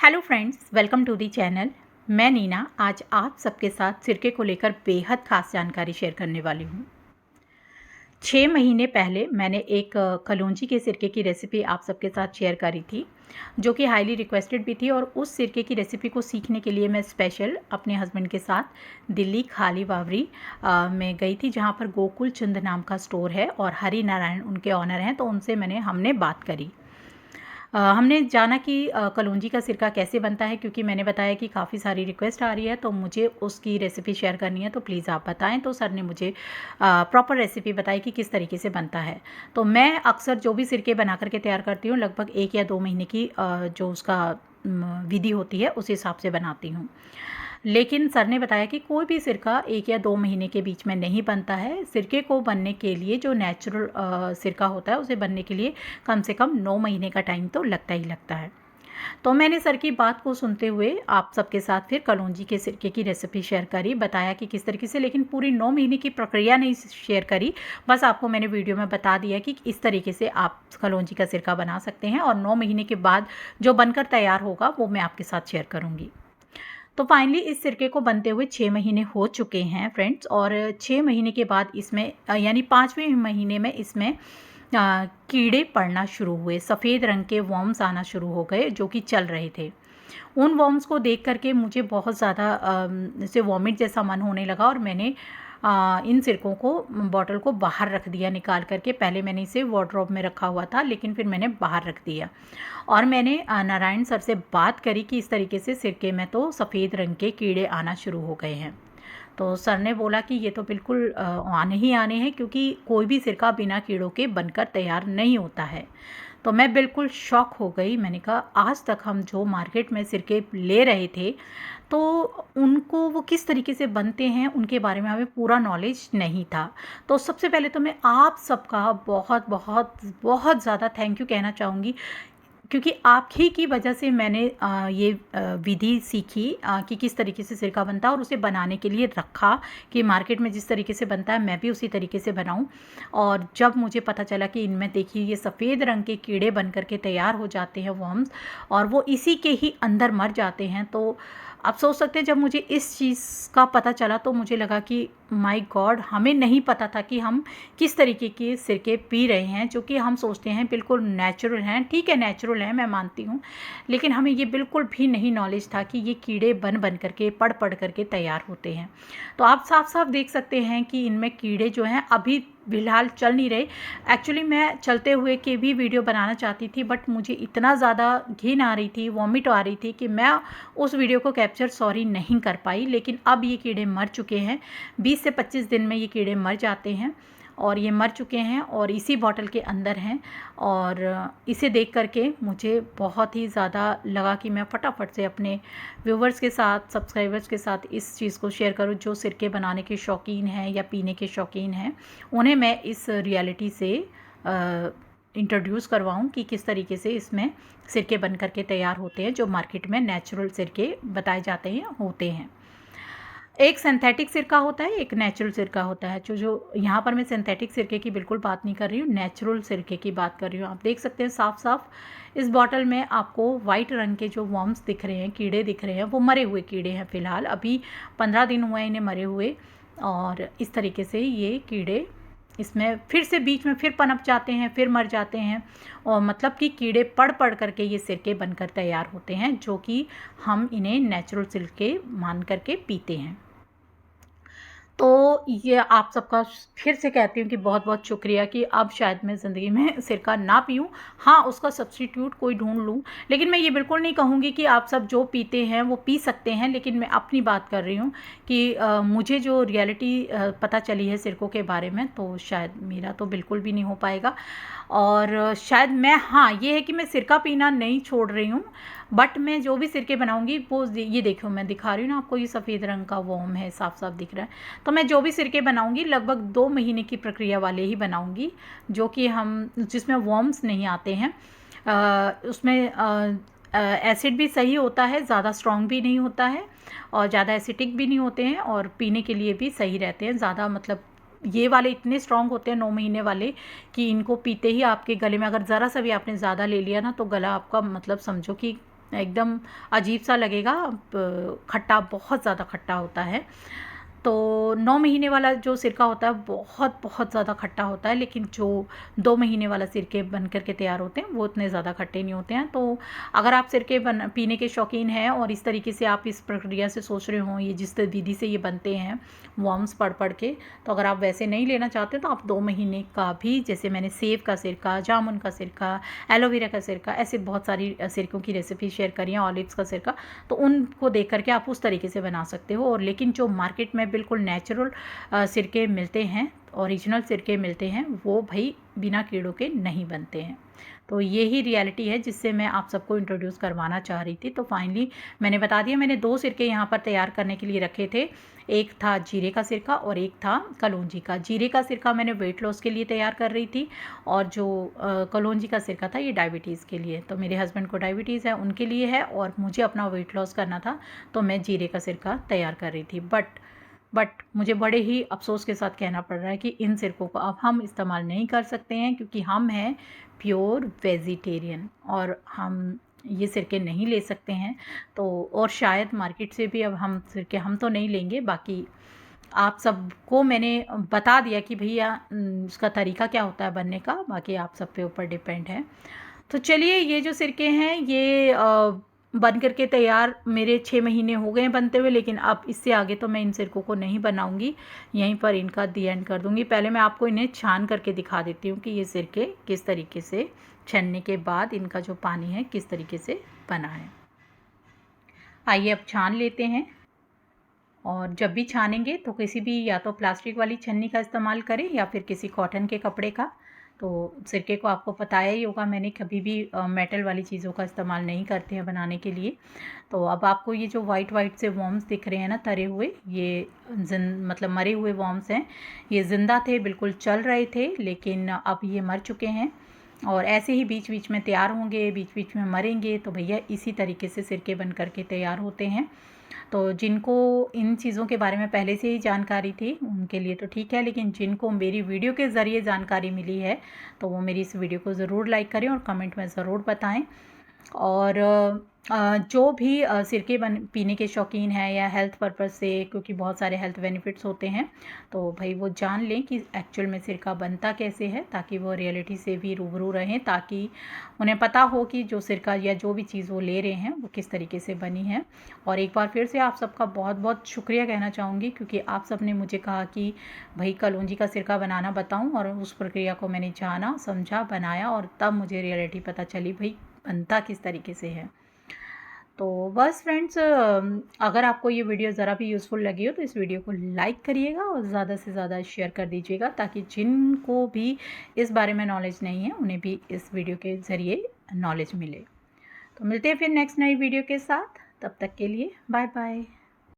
Hello friends, welcome to the channel. मैं नीना आज आप सबके साथ सिरके को लेकर बेहद ख़ास जानकारी शेयर करने वाली हूँ। 6 महीने पहले मैंने एक कलौंजी के सिरके की रेसिपी आप सबके साथ शेयर करी थी, जो कि हाईली रिक्वेस्टेड भी थी। और उस सिरके की रेसिपी को सीखने के लिए मैं स्पेशल अपने हस्बैंड के साथ दिल्ली खाली बावरी में गई थी, जहाँ पर गोकुल चंद नाम का स्टोर है और हरि नारायण उनके ऑनर हैं। तो उनसे हमने बात करी। हमने जाना कि कलौंजी का सिरका कैसे बनता है, क्योंकि मैंने बताया कि काफ़ी सारी रिक्वेस्ट आ रही है तो मुझे उसकी रेसिपी शेयर करनी है, तो प्लीज़ आप बताएं। तो सर ने मुझे प्रॉपर रेसिपी बताई कि किस तरीके से बनता है। तो मैं अक्सर जो भी सिरके बना करके तैयार करती हूँ, लगभग 1 या 2 महीने की जो उसका विधि होती है उस हिसाब से बनाती हूँ। लेकिन सर ने बताया कि कोई भी सिरका 1 या 2 महीने के बीच में नहीं बनता है। सिरके को बनने के लिए जो नेचुरल सिरका होता है उसे बनने के लिए कम से कम 9 महीने का टाइम तो लगता ही लगता है। तो मैंने सर की बात को सुनते हुए आप सबके साथ फिर कलौंजी के सिरके की रेसिपी शेयर करी, बताया कि किस तरीके से। लेकिन पूरी 9 महीने की प्रक्रिया नहीं शेयर करी, बस आपको मैंने वीडियो में बता दिया कि इस तरीके से आप कलौंजी का सिरका बना सकते हैं। और 9 महीने के बाद जो बनकर तैयार होगा वो मैं आपके साथ शेयर करूँगी। तो फाइनली इस सिरके को बनते हुए 6 महीने हो चुके हैं फ्रेंड्स। और 6 महीने के बाद इसमें यानी 5वें महीने में इसमें कीड़े पड़ना शुरू हुए। सफ़ेद रंग के वॉर्म्स आना शुरू हो गए जो कि चल रहे थे। उन वॉर्म्स को देख करके मुझे बहुत ज़्यादा जैसे वॉमिट जैसा मन होने लगा, और मैंने इन सिरकों को बॉटल को बाहर रख दिया निकाल करके। पहले मैंने इसे वार्डरोब में रखा हुआ था, लेकिन फिर मैंने बाहर रख दिया। और मैंने नारायण सर से बात करी कि इस तरीके से सिरके में तो सफ़ेद रंग के कीड़े आना शुरू हो गए हैं। तो सर ने बोला कि ये तो बिल्कुल आने ही आने हैं, क्योंकि कोई भी सिरका बिना कीड़ों के बनकर तैयार नहीं होता है। तो मैं बिल्कुल शॉक हो गई। मैंने कहा आज तक हम जो मार्केट में सिरके ले रहे थे तो उनको वो किस तरीके से बनते हैं उनके बारे में हमें पूरा नॉलेज नहीं था। तो सबसे पहले तो मैं आप सबका बहुत बहुत बहुत ज़्यादा थैंक यू कहना चाहूँगी, क्योंकि आप ही की वजह से मैंने ये विधि सीखी कि किस तरीके से सिरका बनता है, और उसे बनाने के लिए रखा कि मार्केट में जिस तरीके से बनता है मैं भी उसी तरीके से बनाऊं। और जब मुझे पता चला कि इनमें देखिए ये सफ़ेद रंग के कीड़े बन करके तैयार हो जाते हैं वॉर्म्स, और वो इसी के ही अंदर मर जाते हैं। तो आप सोच सकते हैं, जब मुझे इस चीज़ का पता चला तो मुझे लगा कि माय गॉड, हमें नहीं पता था कि हम किस तरीके के सिरके पी रहे हैं, जो कि हम सोचते हैं बिल्कुल नेचुरल हैं। ठीक है, नेचुरल है, मैं मानती हूँ, लेकिन हमें ये बिल्कुल भी नहीं नॉलेज था कि ये कीड़े बन बन करके पड़ करके तैयार होते हैं। तो आप साफ साफ देख सकते हैं कि इनमें कीड़े जो हैं अभी फिलहाल चल नहीं रहे। एक्चुअली मैं चलते हुए के भी वीडियो बनाना चाहती थी, बट मुझे इतना ज़्यादा घिन आ रही थी, वॉमिट आ रही थी, कि मैं उस वीडियो को कैप्चर नहीं कर पाई। लेकिन अब ये कीड़े मर चुके हैं। 20 से 25 दिन में ये कीड़े मर जाते हैं, और ये मर चुके हैं और इसी बॉटल के अंदर हैं। और इसे देख करके मुझे बहुत ही ज़्यादा लगा कि मैं फटाफट से अपने व्यूवर्स के साथ, सब्सक्राइबर्स के साथ इस चीज़ को शेयर करूं, जो सिरके बनाने के शौकीन हैं या पीने के शौकीन हैं, उन्हें मैं इस रियलिटी से इंट्रोड्यूस करवाऊं कि किस तरीके से इसमें सिरके बन करके तैयार होते हैं, जो मार्केट में नेचुरल सिरके बताए जाते हैं होते हैं। एक सिंथेटिक सिरका होता है, एक नेचुरल सिरका होता है। जो यहाँ पर मैं सिंथेटिक सिरके की बिल्कुल बात नहीं कर रही हूँ, नेचुरल सिरके की बात कर रही हूँ। आप देख सकते हैं साफ साफ इस बॉटल में आपको वाइट रंग के जो वॉर्म्स दिख रहे हैं, कीड़े दिख रहे हैं, वो मरे हुए कीड़े हैं। फ़िलहाल अभी 15 दिन हुए हैं इन्हें मरे हुए, और इस तरीके से ये कीड़े इसमें फिर से बीच में फिर पनप जाते हैं, फिर मर जाते हैं। और मतलब कि कीड़े पड़ करके ये सिरके बनकर तैयार होते हैं, जो कि हम इन्हें नेचुरल सिरके मान करके पीते हैं। तो ये आप सबका फिर से कहती हूँ कि बहुत बहुत शुक्रिया कि अब शायद मैं ज़िंदगी में सिरका ना पीऊँ। हाँ, उसका सब्स्टिट्यूट कोई ढूंढ लूँ। लेकिन मैं ये बिल्कुल नहीं कहूँगी कि आप सब जो पीते हैं वो पी सकते हैं, लेकिन मैं अपनी बात कर रही हूँ कि मुझे जो रियलिटी पता चली है सिरकों के बारे में, तो शायद मेरा तो बिल्कुल भी नहीं हो पाएगा। और शायद मैं, हाँ ये है कि मैं सिरका पीना नहीं छोड़ रही हूँ, बट मैं जो भी सिरके बनाऊंगी वो ये देखो, मैं दिखा रही हूँ ना आपको, ये सफ़ेद रंग का वॉर्म है, साफ साफ दिख रहा है। तो मैं जो भी सिरके बनाऊंगी लगभग 2 महीने की प्रक्रिया वाले ही बनाऊंगी, जो कि हम जिसमें वॉर्म्स नहीं आते हैं। उसमें एसिड भी सही होता है, ज़्यादा स्ट्रॉन्ग भी नहीं होता है और ज़्यादा एसिटिक भी नहीं होते हैं, और पीने के लिए भी सही रहते हैं। ज़्यादा मतलब ये वाले इतने स्ट्रॉन्ग होते हैं 9 महीने वाले, कि इनको पीते ही आपके गले में अगर ज़रा सा भी आपने ज़्यादा ले लिया ना, तो गला आपका मतलब समझो कि एकदम अजीब सा लगेगा, खट्टा, बहुत ज़्यादा खट्टा होता है। तो 9 महीने वाला जो सिरका होता है बहुत बहुत ज़्यादा खट्टा होता है, लेकिन जो 2 महीने वाला सिरके बन कर के तैयार होते हैं वो उतने ज़्यादा खट्टे नहीं होते हैं। तो अगर आप सिरके पीने के शौकीन हैं और इस तरीके से आप इस प्रक्रिया से सोच रहे हों, ये जिस विधि से ये बनते हैं वॉर्म्स पढ़ के, तो अगर आप वैसे नहीं लेना चाहते तो आप 2 महीने का भी, जैसे मैंने सेब का सिरका, जामुन का सिरका, एलोवेरा का सिरका, ऐसे बहुत सारी सिरकों की रेसिपी शेयर करी है, ऑलिव्स का सिरका, तो उनको देख करके आप उस तरीके से बना सकते हो। और लेकिन जो मार्केट में बिल्कुल नेचुरल सिरके मिलते हैं, ओरिजिनल सिरके मिलते हैं, वो भाई बिना कीड़ों के नहीं बनते हैं। तो यही रियलिटी है जिससे मैं आप सबको इंट्रोड्यूस करवाना चाह रही थी। तो फाइनली मैंने बता दिया, मैंने 2 सिरके यहाँ पर तैयार करने के लिए रखे थे। एक था जीरे का सिरका और एक था कलौंजी का। जीरे का सिरका मैंने वेट लॉस के लिए तैयार कर रही थी, और जो कलौंजी का सिरका था ये डायबिटीज़ के लिए। तो मेरे हस्बैंड को डायबिटीज़ है, उनके लिए है, और मुझे अपना वेट लॉस करना था, तो मैं जीरे का सिरका तैयार कर रही थी। बट मुझे बड़े ही अफ़सोस के साथ कहना पड़ रहा है कि इन सिरकों को अब हम इस्तेमाल नहीं कर सकते हैं, क्योंकि हम हैं प्योर वेजिटेरियन और हम ये सिरके नहीं ले सकते हैं। तो और शायद मार्केट से भी अब हम सिरके हम तो नहीं लेंगे। बाकी आप सबको मैंने बता दिया कि भैया उसका तरीका क्या होता है बनने का, बाकी आप सब पे ऊपर डिपेंड है। तो चलिए, ये जो सिरके हैं ये बन करके तैयार मेरे 6 महीने हो गए हैं बनते हुए, लेकिन अब इससे आगे तो मैं इन सिरकों को नहीं बनाऊंगी, यहीं पर इनका दी एंड कर दूंगी। पहले मैं आपको इन्हें छान करके दिखा देती हूँ कि ये सिरके किस तरीके से छानने के बाद इनका जो पानी है किस तरीके से बना है। आइए अब छान लेते हैं। और जब भी छानेंगे तो किसी भी, या तो प्लास्टिक वाली छन्नी का इस्तेमाल करें या फिर किसी कॉटन के कपड़े का। तो सिरके को आपको पताया ही होगा, मैंने कभी भी मेटल वाली चीज़ों का इस्तेमाल नहीं करते हैं बनाने के लिए। तो अब आपको ये जो वाइट से वॉर्म्स दिख रहे हैं ना तरे हुए, ये मतलब मरे हुए वॉर्म्स हैं। ये ज़िंदा थे, बिल्कुल चल रहे थे, लेकिन अब ये मर चुके हैं और ऐसे ही बीच बीच में तैयार होंगे, बीच बीच में मरेंगे। तो भैया इसी तरीके से सिरके बन करके तैयार होते हैं। तो जिनको इन चीज़ों के बारे में पहले से ही जानकारी थी उनके लिए तो ठीक है, लेकिन जिनको मेरी वीडियो के ज़रिए जानकारी मिली है तो वो मेरी इस वीडियो को ज़रूर लाइक करें और कमेंट में ज़रूर बताएं। और जो भी सिरके पीने के शौकीन हैं या हेल्थ पर्पज़ से, क्योंकि बहुत सारे हेल्थ बेनिफिट्स होते हैं, तो भाई वो जान लें कि एक्चुअल में सिरका बनता कैसे है, ताकि वो रियलिटी से भी रूबरू रहें, ताकि उन्हें पता हो कि जो सिरका या जो भी चीज़ वो ले रहे हैं वो किस तरीके से बनी है। और एक बार फिर से आप सबका बहुत बहुत शुक्रिया कहना चाहूँगी, क्योंकि आप सब ने मुझे कहा कि भाई कलौंजी का सिरका बनाना बताऊँ, और उस प्रक्रिया को मैंने जाना, समझा, बनाया, और तब मुझे रियलिटी पता चली भाई बनता किस तरीके से है। तो बस फ्रेंड्स, अगर आपको ये वीडियो ज़रा भी यूज़फुल लगी हो तो इस वीडियो को लाइक करिएगा और ज़्यादा से ज़्यादा शेयर कर दीजिएगा, ताकि जिनको भी इस बारे में नॉलेज नहीं है उन्हें भी इस वीडियो के ज़रिए नॉलेज मिले। तो मिलते हैं फिर नेक्स्ट नई वीडियो के साथ, तब तक के लिए बाय बाय।